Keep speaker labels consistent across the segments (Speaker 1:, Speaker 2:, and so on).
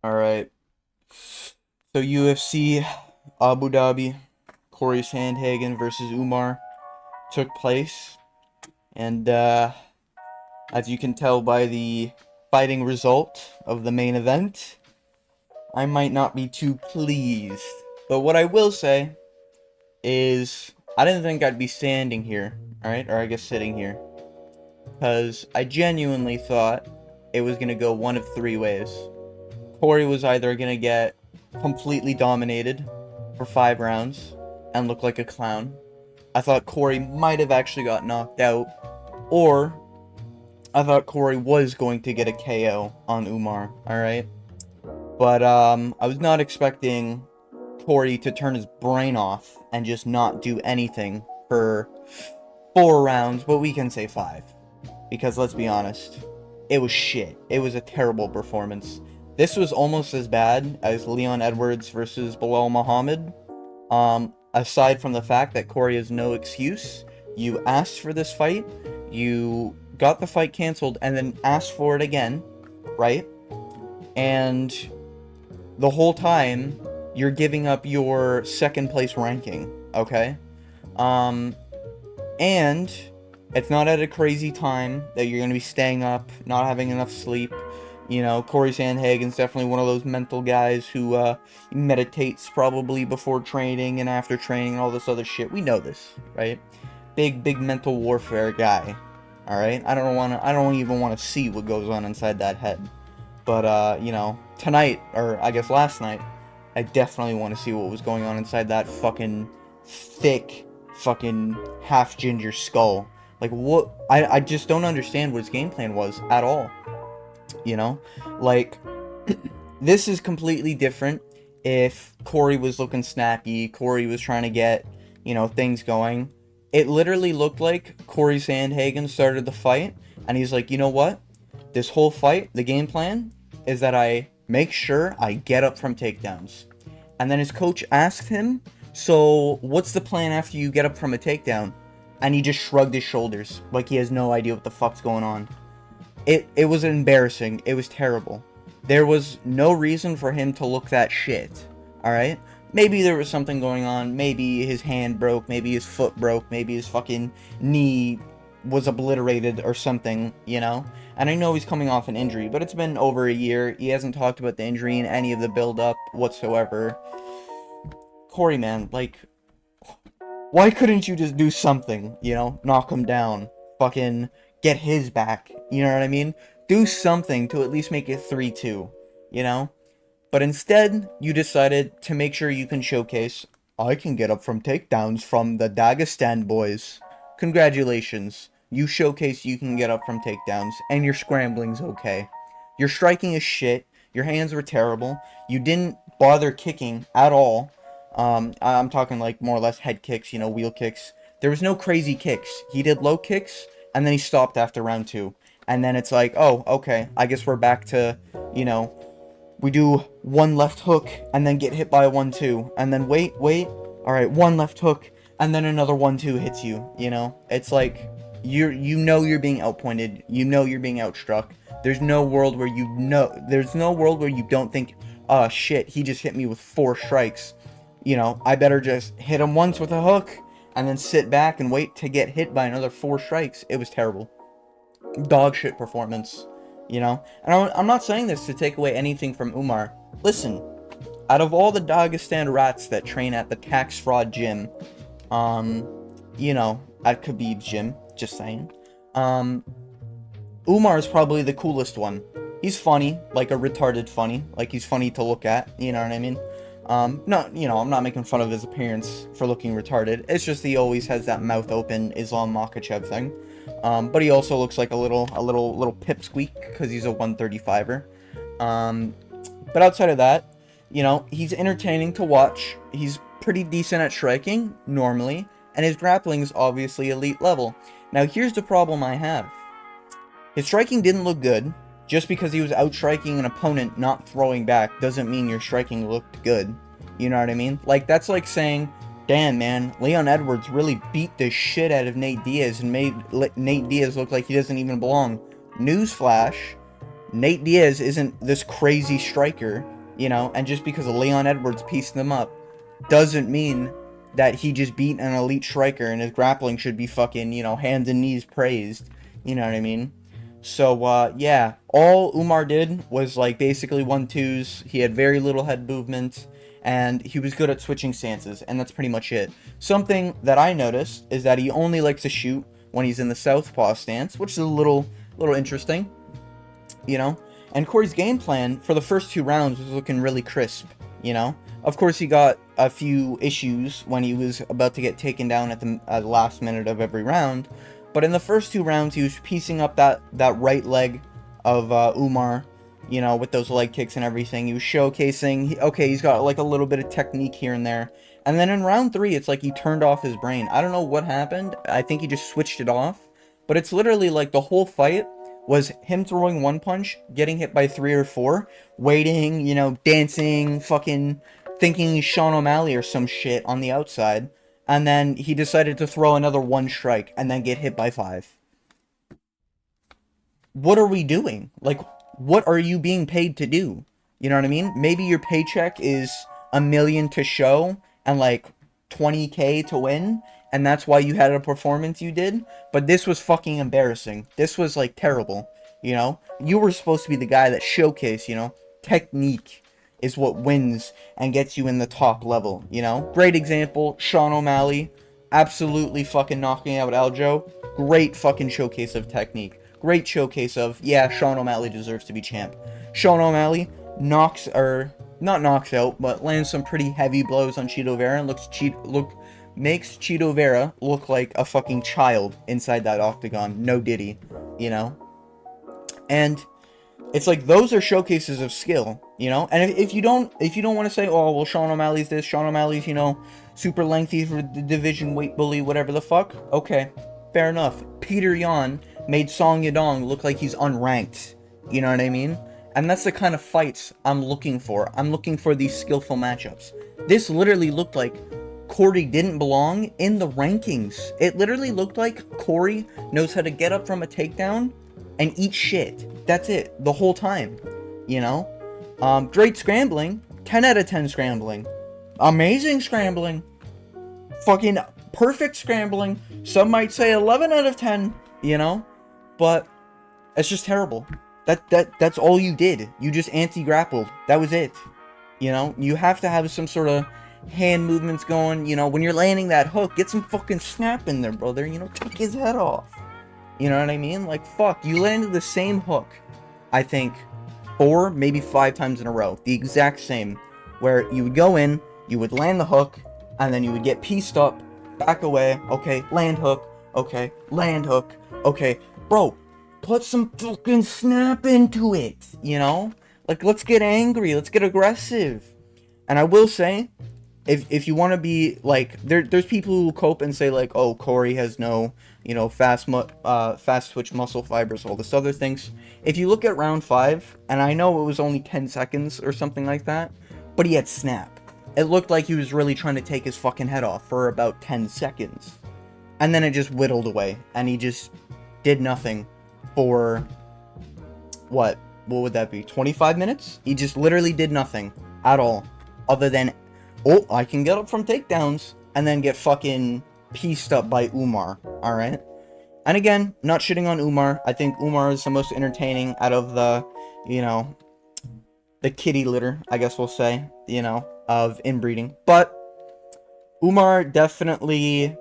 Speaker 1: Alright, so UFC Abu Dhabi, Cory Sandhagen versus Umar took place, and as you can tell by the fighting result of the main event, I might not be too pleased. But what I will say is, I didn't think I'd be standing here, alright, or I guess sitting here, because I genuinely thought it was going to go one of three ways. Cory was either going to get completely dominated for 5 rounds and look like a clown. I thought Cory might have actually got knocked out, or I thought Cory was going to get a KO on Umar, alright? But I was not expecting Cory to turn his brain off and just not do anything for 4 rounds, but we can say 5. Because let's be honest, it was shit. It was a terrible performance. This was almost as bad as Leon Edwards versus Bilal Muhammad. Aside from the fact that Cory has no excuse, you asked for this fight, you got the fight canceled, and then asked for it again, right? And the whole time, you're giving up your second place ranking, okay? And it's not at a crazy time that you're going to be staying up, not having enough sleep. You know, Cory Sandhagen's definitely one of those mental guys who meditates probably before training and after training and all this other shit. We know this, right? Big mental warfare guy. All right? I don't even want to see what goes on inside that head. But you know, tonight, or I guess last night, I definitely want to see what was going on inside that fucking thick fucking half ginger skull. Like, what? I just don't understand what his game plan was at all. You know? Like, this is completely different if Cory was looking snappy, Cory was trying to get, you know, things going. It literally looked like Cory Sandhagen started the fight, and he's like, you know what? This whole fight, the game plan, is that I make sure I get up from takedowns. And then his coach asked him, so what's the plan after you get up from a takedown? And he just shrugged his shoulders, like he has no idea what the fuck's going on. It was embarrassing. It was terrible. There was no reason for him to look that shit. Alright? Maybe there was something going on. Maybe his hand broke. Maybe his foot broke. Maybe his fucking knee was obliterated or something, you know? And I know he's coming off an injury, but it's been over a year. He hasn't talked about the injury in any of the build-up whatsoever. Cory, man, like, why couldn't you just do something, you know? Knock him down. Fucking get his back. You know what I mean? Do something to at least make it 3-2, you know? But instead, you decided to make sure you can showcase, I can get up from takedowns from the Dagestan boys. Congratulations. You showcase you can get up from takedowns, and your scrambling's okay. Your striking is shit. Your hands were terrible. You didn't bother kicking at all. I'm talking like more or less head kicks, you know, wheel kicks. There was no crazy kicks. He did low kicks, and then he stopped after round 2. And then it's like, oh, okay, I guess we're back to, you know, we do one left hook, and then get hit by a 1-2. And then wait. Alright, one left hook, and then another 1-2 hits you, you know? It's like, you know you're being outpointed. You know you're being outstruck. There's no world where there's no world where you don't think, oh shit, he just hit me with 4 strikes. You know, I better just hit him once with a hook, and then sit back and wait to get hit by another 4 strikes. It was terrible. Dog shit performance, you know? And I'm not saying this to take away anything from Umar. Listen, out of all the Dagestan rats that train at the tax fraud gym, you know, at Khabib's gym, just saying, Umar is probably the coolest one. He's funny, like a retarded funny, like he's funny to look at, you know what I mean? Not, you know, I'm not making fun of his appearance for looking retarded. It's just he always has that mouth open Islam Makhachev thing. But he also looks like a little pipsqueak because he's a 135er. But outside of that, you know, he's entertaining to watch. He's pretty decent at striking normally, and his grappling is obviously elite level. Now, here's the problem I have. His striking didn't look good. Just because he was outstriking an opponent not throwing back doesn't mean your striking looked good. You know what I mean? Like, that's like saying, damn, man, Leon Edwards really beat the shit out of Nate Diaz and made Nate Diaz look like he doesn't even belong. Newsflash, Nate Diaz isn't this crazy striker, you know, and just because Leon Edwards pieced them up doesn't mean that he just beat an elite striker and his grappling should be fucking, you know, hands and knees praised. You know what I mean? So, yeah, all Umar did was, like, basically 1-2s. He had very little head movement, and he was good at switching stances, and that's pretty much it. Something that I noticed is that he only likes to shoot when he's in the southpaw stance, which is a little interesting, you know? And Cory's game plan for the first 2 rounds was looking really crisp, you know? Of course, he got a few issues when he was about to get taken down at the last minute of every round, but in the first 2 rounds, he was piecing up that right leg of Umar, you know, with those leg kicks and everything. He was showcasing, okay, he's got like a little bit of technique here and there. And then in round 3, it's like he turned off his brain. I don't know what happened. I think he just switched it off. But it's literally like the whole fight was him throwing 1 punch, getting hit by 3 or 4, waiting, you know, dancing, fucking thinking he's Sean O'Malley or some shit on the outside. And then he decided to throw another 1 strike and then get hit by 5. What are we doing? Like, what are you being paid to do? You know what I mean? Maybe your paycheck is $1 million to show and like 20K to win, and that's why you had a performance you did. But this was fucking embarrassing. This was like terrible. You know, you were supposed to be the guy that showcased, you know, technique is what wins and gets you in the top level, you know? Great example, Sean O'Malley, absolutely fucking knocking out Aljo. Great fucking showcase of technique. Great showcase of, yeah, Sean O'Malley deserves to be champ. Sean O'Malley knocks, or not knocks out, but lands some pretty heavy blows on Chito Vera and makes Chito Vera look like a fucking child inside that octagon. No diddy, you know? And it's like, those are showcases of skill, you know? And if you don't want to say, oh, well, Sean O'Malley's this, Sean O'Malley's, you know, super lengthy for the division weight bully, whatever the fuck, okay, fair enough. Peter Yan made Song Yadong look like he's unranked, you know what I mean? And that's the kind of fights I'm looking for. I'm looking for these skillful matchups. This literally looked like Cory didn't belong in the rankings. It literally looked like Cory knows how to get up from a takedown and eat shit. That's it, the whole time, you know? Great scrambling, 10 out of 10 scrambling. Amazing scrambling. Fucking perfect scrambling. Some might say 11 out of 10, you know? But it's just terrible. That's all you did. You just anti-grappled. That was it. You know? You have to have some sort of hand movements going, you know? When you're landing that hook, get some fucking snap in there, brother. You know, take his head off. You know what I mean? Like, fuck, you landed the same hook, I think, 4, maybe 5 times in a row. The exact same. Where you would go in, you would land the hook, and then you would get pieced up, back away, okay, land hook, okay, land hook, okay. Bro, put some fucking snap into it, you know? Like, let's get angry, let's get aggressive. And I will say, if you want to be, like, there's people who cope and say, like, oh, Cory has no, you know, fast twitch muscle fibers, all this other things. If you look at round 5, and I know it was only 10 seconds or something like that, but he had snap. It looked like he was really trying to take his fucking head off for about 10 seconds. And then it just whittled away, and he just did nothing for, what would that be, 25 minutes? He just literally did nothing at all, other than, oh, I can get up from takedowns, and then get fucking pieced up by Umar, alright? And again, not shitting on Umar. I think Umar is the most entertaining out of the, you know, the kitty litter, I guess we'll say, you know, of inbreeding. But Umar definitely,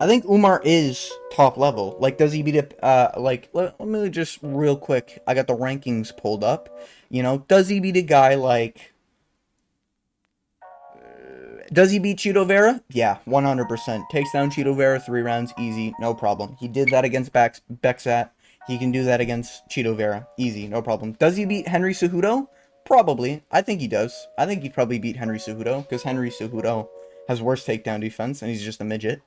Speaker 1: I think Umar is top level. Like, does he beat a, like, let me just real quick, I got the rankings pulled up, you know, does he beat a guy like, does he beat Chito Vera? Yeah, 100%. Takes down Chito Vera 3 rounds, easy, no problem. He did that against Bexat. He can do that against Chito Vera, easy, no problem. Does he beat Henry Cejudo? Probably. I think he does. I think he probably beat Henry Cejudo, because Henry Cejudo has worse takedown defense, and he's just a midget.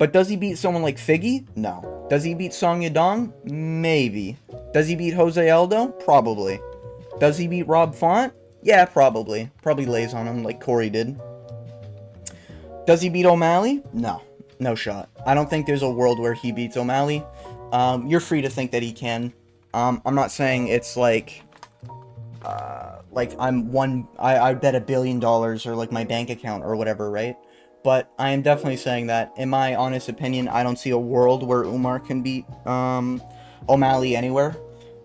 Speaker 1: But does he beat someone like Figgy? No. Does he beat Song Yadong? Maybe. Does he beat Jose Aldo? Probably. Does he beat Rob Font? Yeah, probably. Probably lays on him like Cory did. Does he beat O'Malley? No. No shot. I don't think there's a world where he beats O'Malley. You're free to think that he can. I'm not saying it's like I bet $1 billion or like my bank account or whatever, right? But I am definitely saying that, in my honest opinion, I don't see a world where Umar can beat O'Malley anywhere.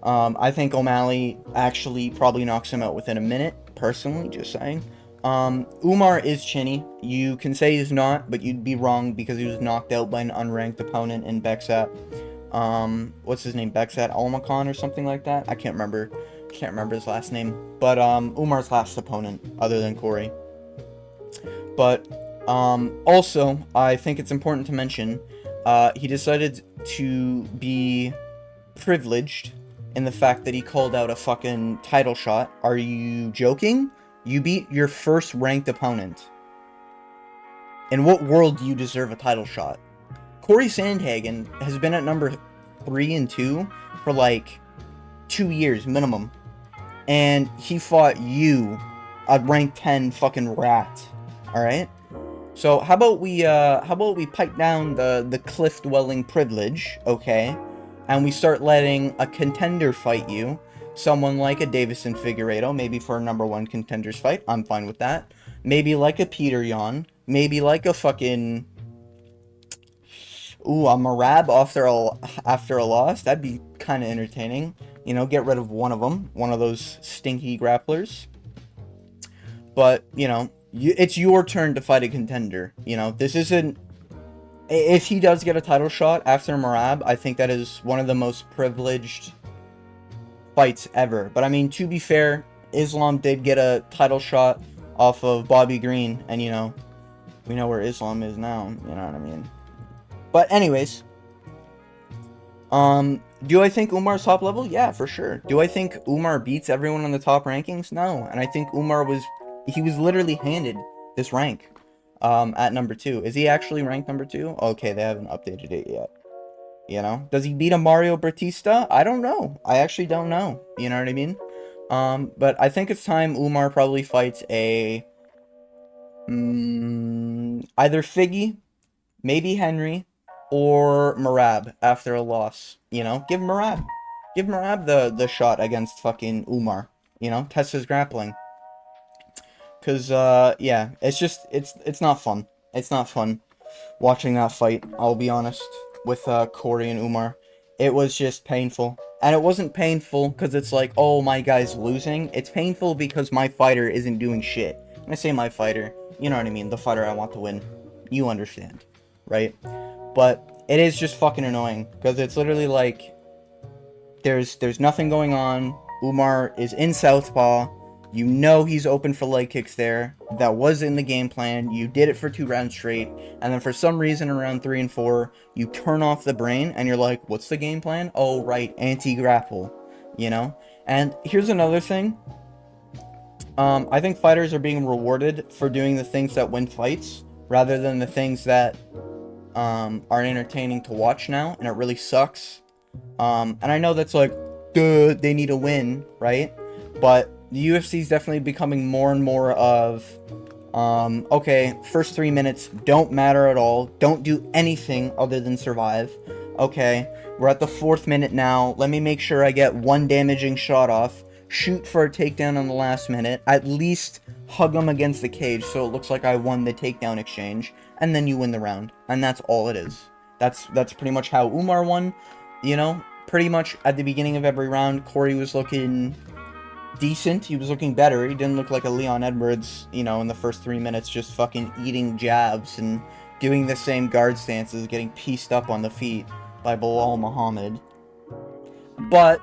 Speaker 1: I think O'Malley actually probably knocks him out within a minute, personally, just saying. Umar is chinny. You can say he's not, but you'd be wrong because he was knocked out by an unranked opponent in Bexat. What's his name? Bexat Almacan or something like that? I can't remember. Can't remember his last name. But, Umar's last opponent, other than Cory. But, also, I think it's important to mention, he decided to be privileged in the fact that he called out a fucking title shot. Are you joking? You beat your first ranked opponent. In what world do you deserve a title shot? Cory Sandhagen has been at number 3 and 2 for like 2 years minimum. And he fought you, a rank 10 fucking rat. Alright? So how about we pipe down the cliff dwelling privilege, okay? And we start letting a contender fight you. Someone like a Davison Figueiredo, maybe for a number 1 contenders fight. I'm fine with that. Maybe like a Peter Yan. Maybe like a fucking... Ooh, a Marab after a loss. That'd be kind of entertaining. You know, get rid of one of them. One of those stinky grapplers. But, you know, it's your turn to fight a contender. You know, this isn't... If he does get a title shot after Marab, I think that is one of the most privileged fights ever. But, I mean, to be fair, Islam did get a title shot off of Bobby Green. And, you know, we know where Islam is now. You know what I mean? But, anyways... do I think Umar's top level? Yeah, for sure. Do I think Umar beats everyone on the top rankings? No. And I think Umar was literally handed this rank, at number 2. Is he actually ranked number 2? Okay, they haven't updated it yet. You know? Does he beat a Mario Batista? I don't know. I actually don't know. You know what I mean? But I think it's time Umar probably fights a, either Figgy, maybe Henry, or Marab after a loss. You know, give Marab the shot against fucking Umar. You know, test his grappling. Cause yeah, it's not fun. It's not fun watching that fight. I'll be honest with Cory and Umar. It was just painful, and it wasn't painful because it's like, oh, my guy's losing. It's painful because my fighter isn't doing shit. When I say my fighter, you know what I mean. The fighter I want to win. You understand, right? But it is just fucking annoying because it's literally like there's nothing going on. Umar is in southpaw. You know he's open for leg kicks there. That was in the game plan. You did it for 2 rounds straight. And then for some reason around 3 and 4, you turn off the brain and you're like, what's the game plan? Oh, right, anti-grapple. You know? And here's another thing. I think fighters are being rewarded for doing the things that win fights rather than the things that are entertaining to watch now. And it really sucks. And I know that's like, duh, they need a win, right? But the UFC is definitely becoming more and more of, okay, first 3 minutes don't matter at all. Don't do anything other than survive. Okay, we're at the 4th minute now. Let me make sure I get 1 damaging shot off. Shoot for a takedown on the last minute. At least hug him against the cage so it looks like I won the takedown exchange. And then you win the round. And that's all it is. That's pretty much how Umar won. You know, pretty much at the beginning of every round, Cory was looking decent. He was looking better. He didn't look like a Leon Edwards, you know, in the first 3 minutes, just fucking eating jabs and doing the same guard stances, getting pieced up on the feet by Bilal Muhammad. But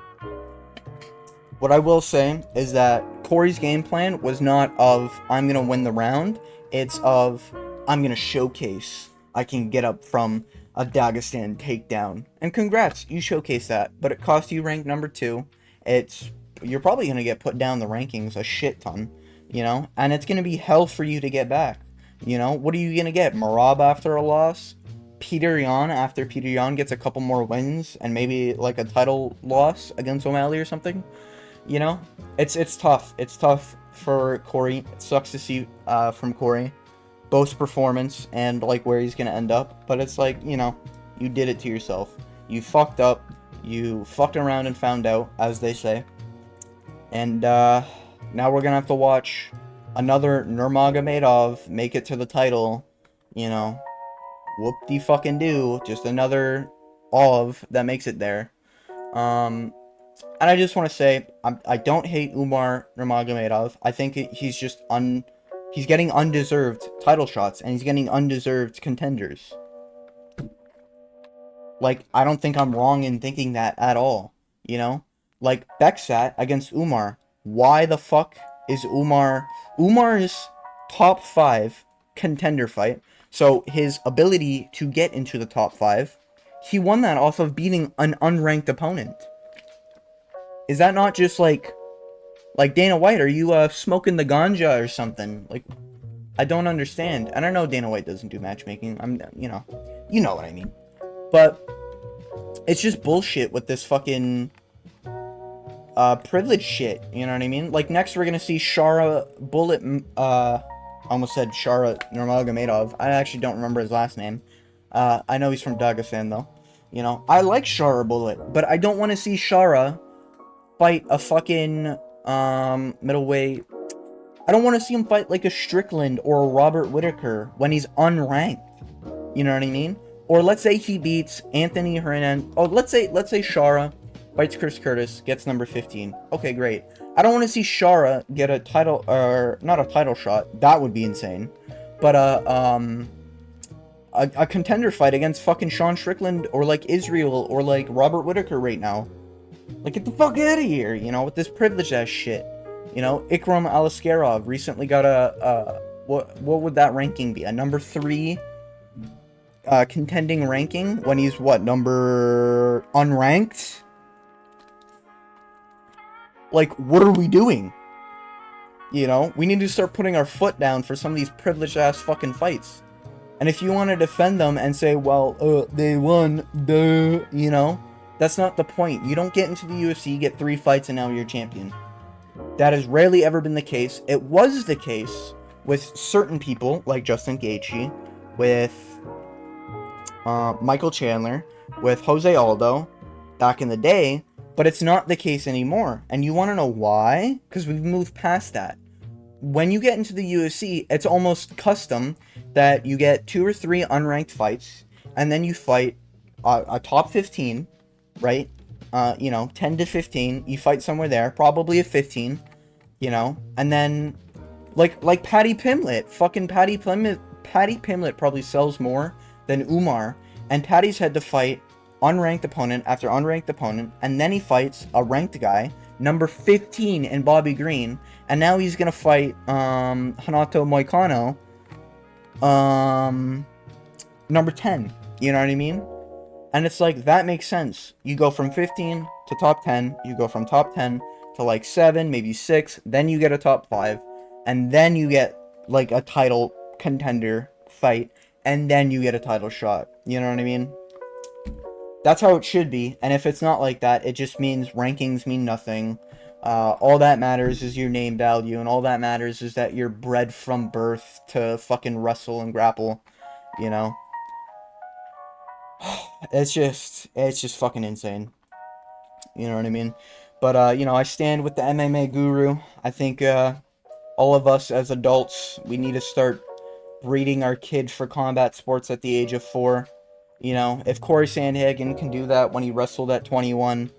Speaker 1: what I will say is that Cory's game plan was not of, I'm going to win the round. It's of, I'm going to showcase I can get up from a Dagestan takedown. And congrats, you showcased that. But it cost you rank number 2. You're probably going to get put down the rankings a shit ton, you know? And it's going to be hell for you to get back, you know? What are you going to get? Marab after a loss? Peter Yan after Peter Yan gets a couple more wins and maybe like a title loss against O'Malley or something? You know? It's tough. It's tough for Cory. It sucks to see from Cory. Both performance and like where he's going to end up. But it's like, you know, you did it to yourself. You fucked up. You fucked around and found out, as they say. And now we're gonna have to watch another Nurmagomedov make it to the title. You know, whoop-de-fucking-do. Just another Ov that makes it there. And I just want to say, I don't hate Umar Nurmagomedov. I think he's just he's getting undeserved title shots, and he's getting undeserved contenders. Like, I don't think I'm wrong in thinking that at all, you know? Like, Beksat against Umar. Why the fuck is Umar's top 5 contender fight, so his ability to get into the top 5, he won that off of beating an unranked opponent. Is that not just, like Dana White, are you, smoking the ganja or something? Like, I don't understand. And I know Dana White doesn't do matchmaking. You know what I mean. But it's just bullshit with this fucking privilege shit. You know what I mean? Like, next we're gonna see Shara Bullet. I almost said Shara Nurmagomedov. I actually don't remember his last name. I know he's from Dagestan though. You know, I like Shara Bullet, but I don't want to see Shara fight a fucking middleweight. I don't want to see him fight like a Strickland or a Robert Whittaker when he's unranked. You know what I mean? Or let's say he beats Anthony Hernandez. Oh, let's say Shara fights Chris Curtis, gets number 15. Okay, great. I don't want to see Shara get a title, or not a title shot. That would be insane. But a contender fight against fucking Sean Strickland or like Israel or like Robert Whittaker right now. Like, get the fuck out of here, you know, with this privilege ass shit. You know, Ikram Aliskerov recently got what would that ranking be? A number 3 contending ranking when he's what, number unranked? Like, what are we doing? You know, we need to start putting our foot down for some of these privileged ass fucking fights. And if you want to defend them and say, well, they won, duh, you know, that's not the point. You don't get into the UFC, get 3 fights, and now you're champion. That has rarely ever been the case. It was the case with certain people, like Justin Gaethje, with Michael Chandler, with Jose Aldo, back in the day, but it's not the case anymore. And you want to know why? Because we've moved past that. When you get into the UFC, it's almost custom that you get 2 or 3 unranked fights, and then you fight a top 15, right? You know, 10 to 15, you fight somewhere there, probably a 15, you know, and then, like Paddy Pimblett, fucking Paddy Pimblett probably sells more than Umar, and Paddy's had to fight unranked opponent after unranked opponent, and then he fights a ranked guy, number 15 in Bobby Green, and now he's gonna fight, Hanato Moicano, number 10, you know what I mean? And it's like, that makes sense. You go from 15 to top 10, you go from top 10 to like 7, maybe 6, then you get a top 5, and then you get like a title contender fight, and then you get a title shot. You know what I mean? That's how it should be, and if it's not like that, it just means rankings mean nothing. All that matters is your name value, and all that matters is that you're bred from birth to fucking wrestle and grapple, you know? It's just fucking insane. You know what I mean? But, you know, I stand with the MMA guru. I think, all of us as adults, we need to start breeding our kid for combat sports at the age of 4. You know, if Cory Sandhagen can do that when he wrestled at 21,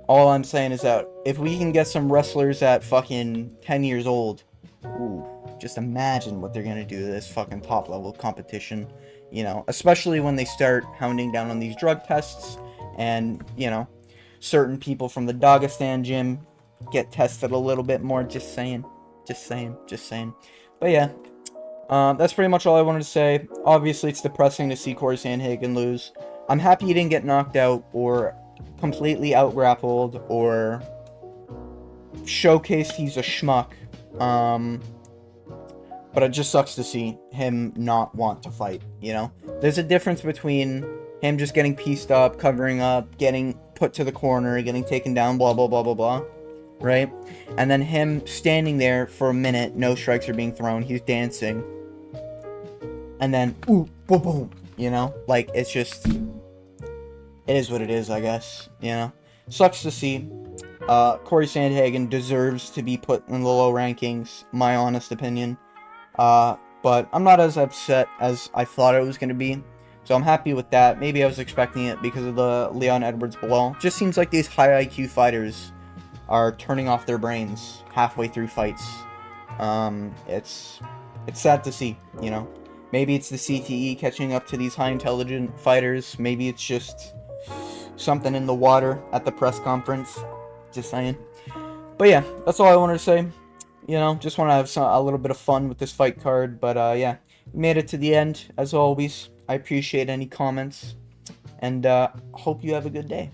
Speaker 1: all I'm saying is that if we can get some wrestlers at fucking 10 years old, ooh, just imagine what they're gonna do to this fucking top level competition. You know, especially when they start hounding down on these drug tests, and, you know, certain people from the Dagestan gym get tested a little bit more. Just saying. But yeah, that's pretty much all I wanted to say. Obviously, it's depressing to see Cory Sandhagen lose. I'm happy he didn't get knocked out or completely out-grappled or showcased he's a schmuck. But it just sucks to see him not want to fight, you know? There's a difference between him just getting pieced up, covering up, getting put to the corner, getting taken down, blah, blah, blah, blah, blah, right? And then him standing there for a minute, no strikes are being thrown, he's dancing. And then, ooh, boom, boom, you know? Like, it's just... it is what it is, I guess. You know, sucks to see. Cory Sandhagen deserves to be put in the low rankings, my honest opinion. But I'm not as upset as I thought it was going to be. So I'm happy with that. Maybe I was expecting it because of the Leon Edwards below. Just seems like these high IQ fighters are turning off their brains halfway through fights. It's sad to see, you know. Maybe it's the CTE catching up to these high intelligent fighters. Maybe it's just something in the water at the press conference. Just saying. But yeah, that's all I wanted to say. You know, just want to have a little bit of fun with this fight card. But yeah, made it to the end as always. I appreciate any comments, and hope you have a good day.